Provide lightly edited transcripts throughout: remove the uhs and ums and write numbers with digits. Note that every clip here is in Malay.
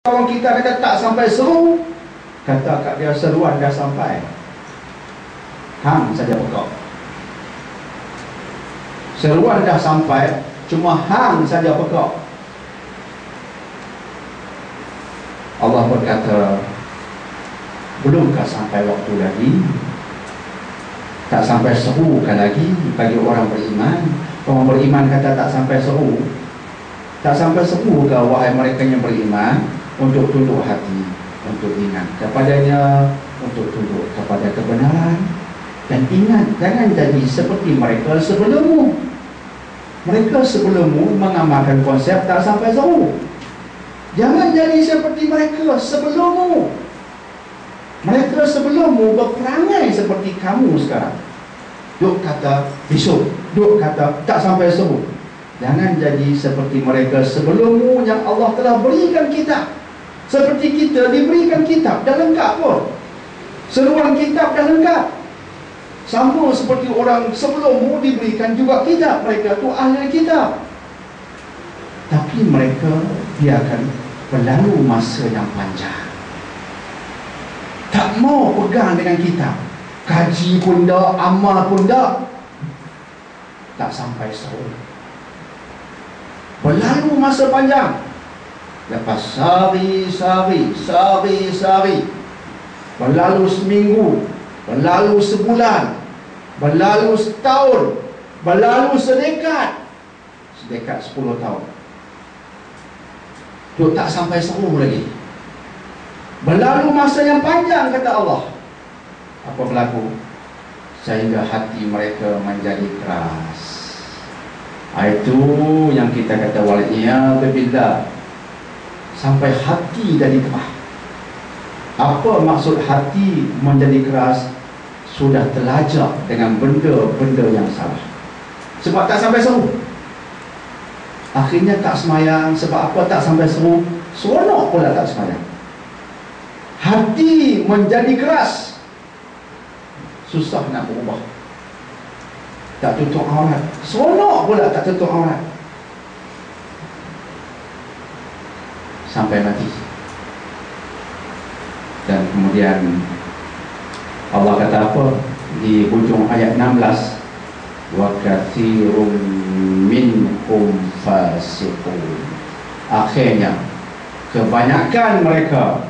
Kawan kita kata tak sampai seru, kata kat dia seruan dah sampai, hang saja pekak. Seruan dah sampai, cuma hang saja pekak. Allah berkata, belumkah sampai waktu lagi? Tak sampai seru kan lagi bagi orang beriman? Orang beriman kata tak sampai seru. Tak sampai seru ke wahai mereka yang beriman, untuk tunduk hati, untuk ingat kepadanya, untuk tunduk kepada kebenaran. Dan ingat, jangan jadi seperti mereka sebelummu. Mereka sebelummu mengamalkan konsep tak sampai seru. Jangan jadi seperti mereka sebelummu. Mereka sebelummu berperangai seperti kamu sekarang. Duk kata besok, duk kata tak sampai seru. Jangan jadi seperti mereka sebelummu yang Allah telah berikan kitab. Seperti kita diberikan kitab, dah lengkap pun. Seruan kitab dah lengkap. Sama seperti orang sebelummu diberikan juga kitab. Mereka tu ahli kitab. Tapi mereka biarkan berlalu masa yang panjang. Tak mau pegang dengan kitab. Kaji pun tak, amal pun tak. Tak sampai seru. Berlalu masa panjang. Lepas sehari, berlalu seminggu, berlalu sebulan, berlalu setahun, berlalu sedekat 10 tahun. Tu tak sampai seru lagi. Berlalu masa yang panjang, kata Allah. Apa berlaku? Sehingga hati mereka menjadi keras. Itu yang kita kata wal'iyadzubillah. Sampai hati jadi keras. Apa maksud hati menjadi keras? Sudah terlajak dengan benda-benda yang salah. Sebab tak sampai seru. Akhirnya tak semayang. Sebab apa tak sampai seru? Seronok pula tak semayang. Hati menjadi keras. Susah nak berubah. Tak tutup aurat. Seronok pula tak tutup aurat. Sampai mati. Dan kemudian Allah kata apa di hujung ayat 16, wa katsirum minhum fasiqun. Akhirnya kebanyakan mereka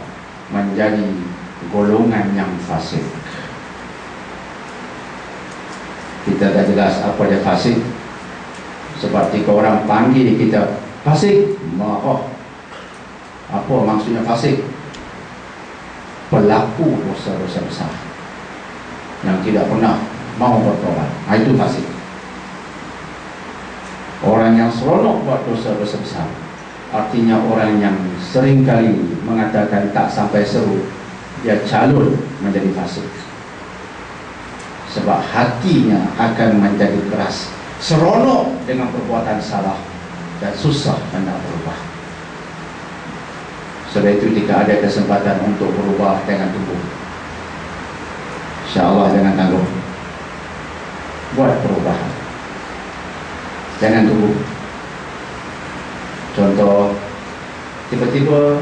menjadi golongan yang fasik. Kita dah jelas apa dia fasik. Sebab jika orang panggil kita fasik, maaf, apa maksudnya fasik? Pelaku dosa-dosa besar yang tidak pernah mau bertobat. Itu fasik. Orang yang seronok buat dosa-dosa besar, artinya orang yang sering kali mengatakan tak sampai seru, dia calon menjadi fasik. Sebab hatinya akan menjadi keras, seronok dengan perbuatan salah, dan susah hendak berubah. Sebab itu jika ada kesempatan untuk berubah, jangan tunggu. InsyaAllah jangan tangguh. Buat perubahan. Jangan tunggu. Contoh, tiba-tiba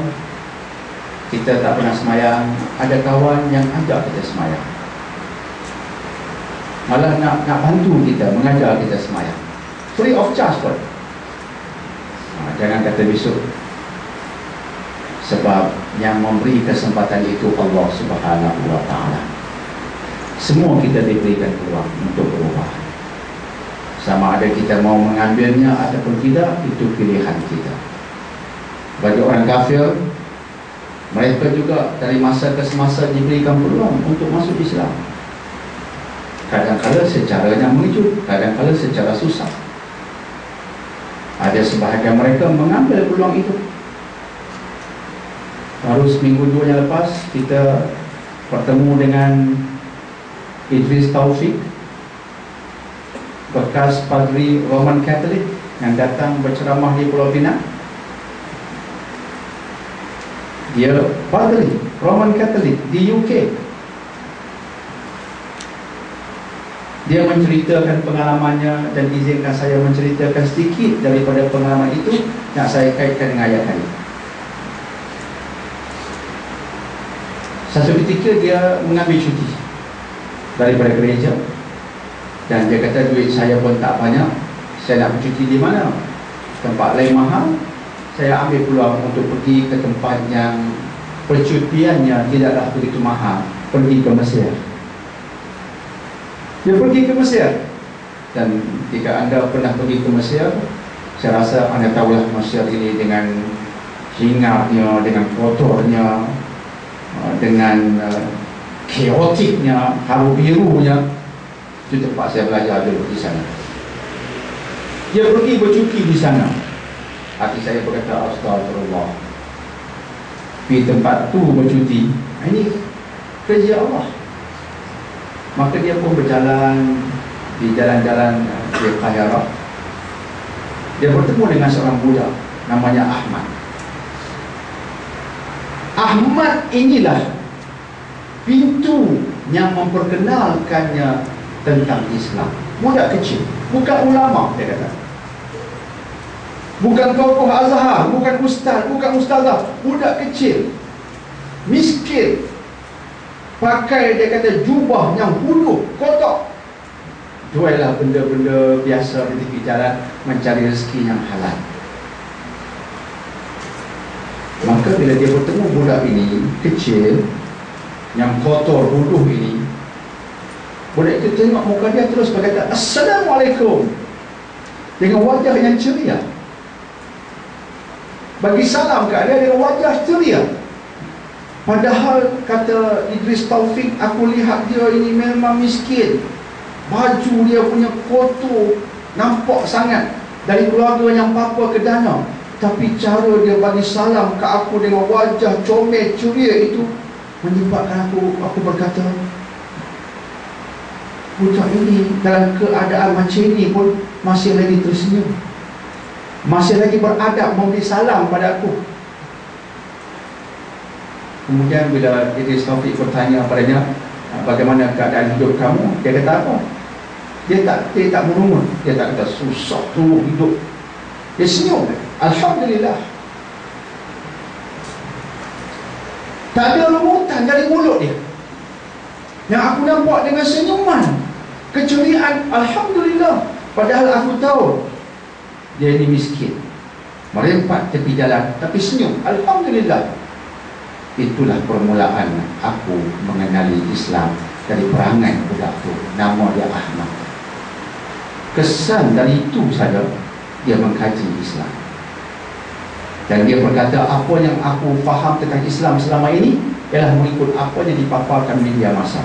kita tak pernah semayang, ada kawan yang ajak kita semayang. Malah nak bantu kita, mengajar kita semayang. Free of charge pun. Jangan kata besok. Sebab yang memberi kesempatan itu Allah Subhanahu wa ta'ala. Semua kita diberikan peluang untuk berubah. Sama ada kita mau mengambilnya ataupun tidak, itu pilihan kita. Bagi orang kafir, mereka juga dari masa ke semasa diberikan peluang untuk masuk Islam. Kadang-kadang secaranya mengejut, kadang-kadang secara susah. Ada sebahagian mereka mengambil peluang itu. Baru seminggu 2 yang lepas kita bertemu dengan Idris Taufik, bekas padri Roman Katolik yang datang berceramah di Pulau Pinang. Dia padri Roman Katolik di UK. Dia menceritakan pengalamannya dan izinkan saya menceritakan sedikit daripada pengalaman itu yang saya kaitkan dengan ayat ini. Satu ketika dia mengambil cuti daripada gereja, dan dia kata duit saya pun tak banyak, saya nak bercuti di mana? Tempat lain mahal. Saya ambil peluang untuk pergi ke tempat yang percutiannya tidaklah begitu mahal, pergi ke Mesir. Dia pergi ke Mesir. Dan jika anda pernah pergi ke Mesir, saya rasa anda tahulah Mesir ini dengan hingarnya, dengan kotornya, dengan chaoticnya, haru birunya. Itu tempat saya belajar dulu di sana. Dia pergi bercuti di sana. Hati saya berkata, astagfirullah, di tempat tu bercuti, ini kerja Allah. Maka dia pun berjalan di jalan-jalan di Kahira. Dia bertemu dengan seorang budak namanya Ahmad. Ahmad inilah pintu yang memperkenalkannya tentang Islam. Budak kecil, bukan ulama, dia kata, bukan tokoh Azhar, bukan ustaz, bukan ustazah, budak kecil, miskin, pakai, dia kata, jubah yang hulu, kotor, juallah benda-benda biasa di tepi jalan, mencari rezeki yang halal. Maka bila dia bertemu budak ini kecil, yang kotor hulu ini, budak itu tengok muka dia, terus berkata, Assalamualaikum, dengan wajah yang ceria. Bagi salam ke dia dengan wajah ceria. Padahal kata Idris Taufik, aku lihat dia ini memang miskin, baju dia punya kotor, nampak sangat, dari keluarga yang papa ke dana. Tapi cara dia bagi salam ke aku dengan wajah comel ceria itu menyebabkan aku berkata, budak ini dalam keadaan macam ini pun masih lagi tersenyum, masih lagi beradab memberi salam pada aku. Kemudian bila Idris Taufik bertanya padanya, bagaimana keadaan hidup kamu? Dia kata apa? Dia tak merungut. Dia tak kata susah tu hidup. Dia senyum. Alhamdulillah. Tak ada rungutan dari mulut dia. Yang aku nampak dengan senyuman, keceriaan, Alhamdulillah. Padahal aku tahu dia ini miskin, merempat tepi jalan, tapi senyum, Alhamdulillah. Itulah permulaan aku mengenali Islam, dari perangai budak itu. Nama dia Ahmad. Kesan dari itu saja dia mengkaji Islam. Dan dia berkata, apa yang aku faham tentang Islam selama ini ialah mengikut apa yang dipaparkan media massa.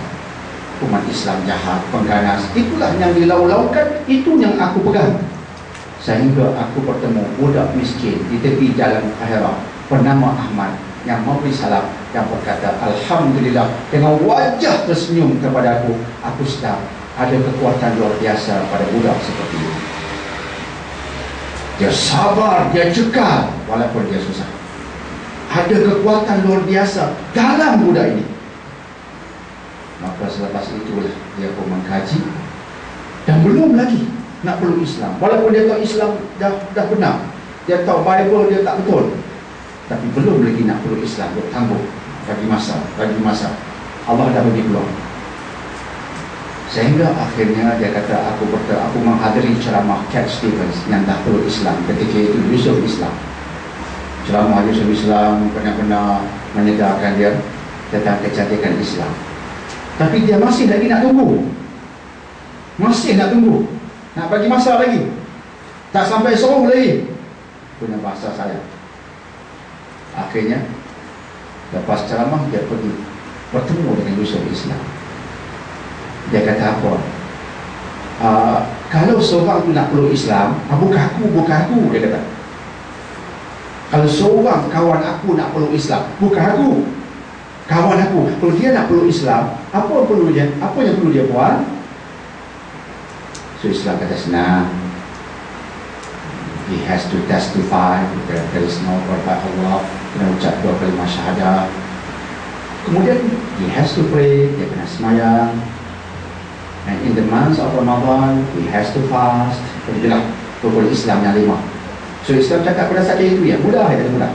Umat Islam jahat, pengganas, itulah yang dilau-laukan, itu yang aku pegang. Sehingga aku bertemu budak miskin di tepi jalan Kahira bernama Ahmad, yang memberi salam, yang berkata, Alhamdulillah, dengan wajah tersenyum kepada aku sedar ada kekuatan luar biasa pada budak seperti ini. Dia sabar, dia cekal walaupun dia susah. Ada kekuatan luar biasa dalam budak ini. Maka selepas itulah dia pun mengkaji, dan belum lagi nak peluk Islam. Walaupun dia tahu Islam dah benar, dia tahu Bible dia tak betul, tapi belum lagi nak peluk Islam. Dia tangguh bagi masa Allah dah bagi peluang. Sehingga akhirnya dia kata, aku menghadiri ceramah Cat Stevens yang dah peluk Islam. Ketika itu Yusuf Islam, ceramah Yusuf Islam benar-benar menyedarkan dia tentang kecantikan Islam. Tapi dia masih lagi nak tunggu, nak bagi masa lagi, tak sampai suruh lagi, punya bahasa saya. Akhirnya lepas ceramah dia pergi bertemu dengan Yusuf Islam. Dia kata apa? Kalau seorang tu nak peluk Islam, bukan aku, dia kata. Kalau seorang kawan aku nak peluk Islam, bukan aku, kawan aku. Kalau dia nak peluk Islam, apa yang perlu dia buat? So Islam kata senang. He has to testify that there is no God but Allah. Kena ucap 2 kalimah syahadah. Kemudian he has to pray, dia kena semayang. And in the month of Ramadan, he has to fast. Itulah rukun Islam yang 5. So Islam cakap pada saat itu, ya mudah, ya mudah.